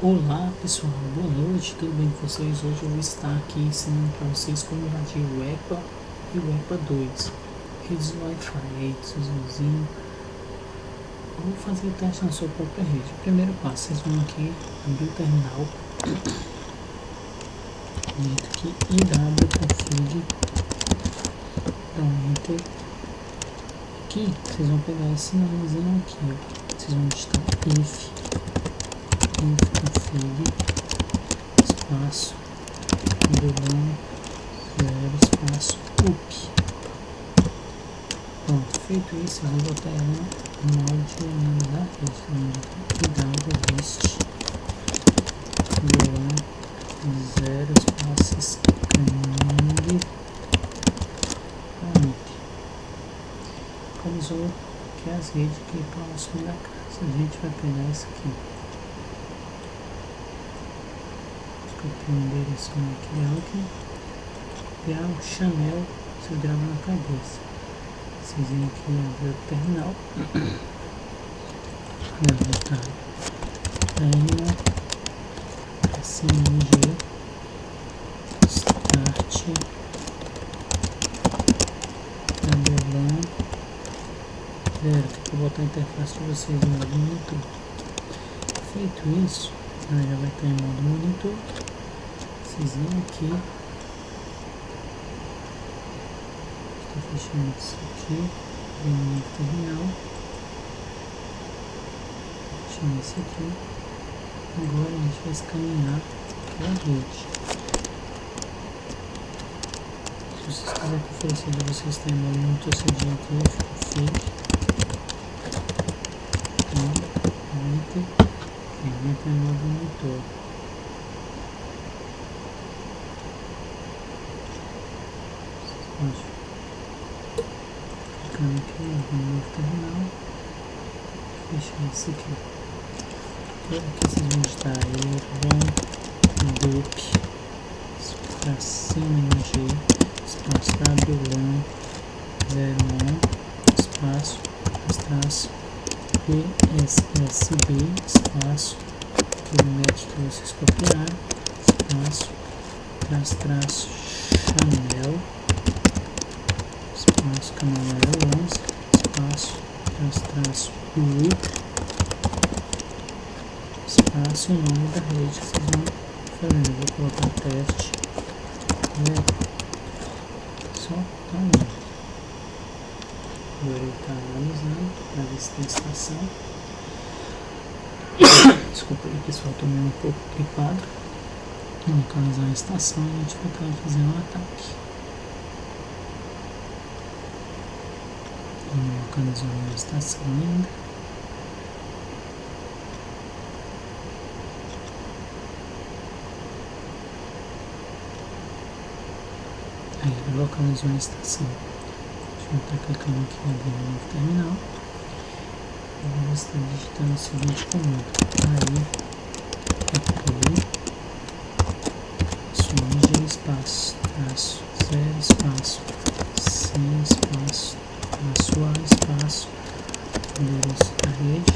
Olá pessoal, boa noite, tudo bem com vocês? Hoje eu vou estar aqui ensinando para vocês como invadir o EPA e o EPA 2, redes Wi-Fi, vizinho. Vamos fazer o teste na sua própria rede. Primeiro passo, vocês vão aqui abrir o terminal, digita aqui iwconfig, dá um enter. Aqui vocês vão pegar esse sinalzinho aqui, ó. Vocês vão digitar if config espaço _0 espaço up. Pronto, feito isso, eu vou botar ela no modo de nome da rede. List _0 espaço scanning. Causou que as redes aqui próximo da casa. A gente vai pegar essa aqui. Copiar o endereço aqui, criar o Chanel, você grava na cabeça. Vocês vêm aqui abrir o terminal, botar terminal, SMG, start, Adelan, vou botar a interface de vocês em modo monitor. Feito isso, ela já vai estar em modo monitor. Vocês vêm aqui, estou fechando isso aqui, vem no terminal, fechando isso aqui. Agora a gente vai escanear aquela rede. Se vocês quiserem preferência de vocês terem modo monitor, você digita aqui, config, enter, e entra em modo monitor. Clicando aqui no novo terminal, fechar isso aqui. Aqui vocês vão digitar dup espaço mg espaço wlan 01 espaço pssb espaço aquele método que vocês copiaram, espaço Chanel espaço canal 011 espaço root espaço o nome da rede que vocês vão fazendo. Eu vou colocar teste, só tá aí. Agora ele está analisando para ver se tem estação. Desculpa aí pessoal, estou meio um pouco gripado. Vou localizar a estação e a gente vai estar fazendo um ataque. Não localizou a estação ainda. Aí ele localizou a estação. Deixa eu estar clicando aqui em abrir o novo terminal. E vamos estar digitando o seguinte comando. Aí SMG espaço traço 0 espaço C espaço traço A espaço endereço da rede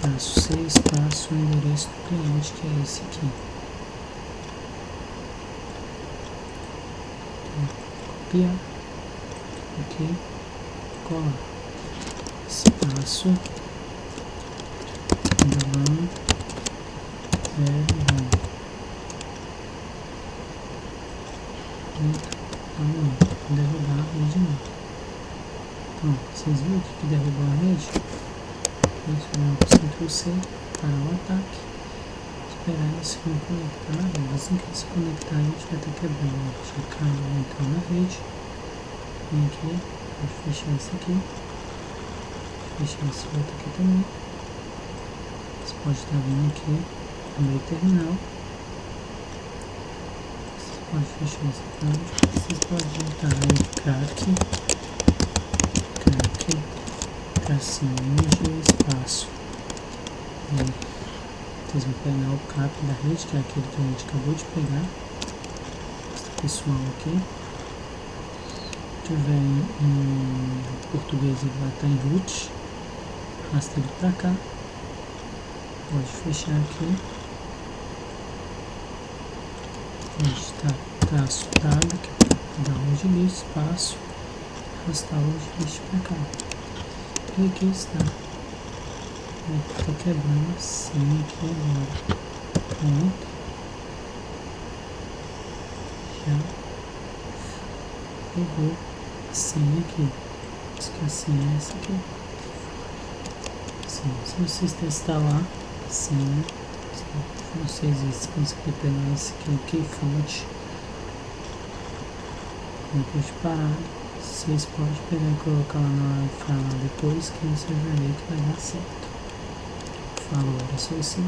traço C espaço o endereço do cliente, que é esse aqui. Copiar aqui, colar espaço Adelan 01 derrubar a rede não. Pronto, vocês viram que derrubou a rede? Isso é um Ctrl+C para o ataque. Esperar ele se conectar na rede. Assim que ele se conectar, a gente vai estar quebrando. Já caiu, entrou na rede. Vem aqui, pode fechar isso aqui. Fechar esse outro aqui também. Você pode estar vindo aqui, abrir o terminal. Pode fechar esse aqui. Vocês podem digitar aí crack tracinho mg espaço. Vocês vão pegar o cap da rede, que é aquele que a gente acabou de pegar. Esse pessoal aqui. Se tiver em português, ele vai estar em root. Arrasta ele para cá. pode fechar aqui. Digitar traço tab, que é dar um de lixo, espaço, arrastar o de lixo para cá. E aqui está. Estou quebrando assim aqui agora. Pronto. Já pegou a senha aqui. Acho que a senha é essa aqui. Sim, se vocês testar lá, a senha, se vocês conseguirem pegar esse aqui, fonte, depois de parado, vocês podem pegar e colocar lá na hora de falar depois, que você vai ver que vai dar certo. Falou, era só isso.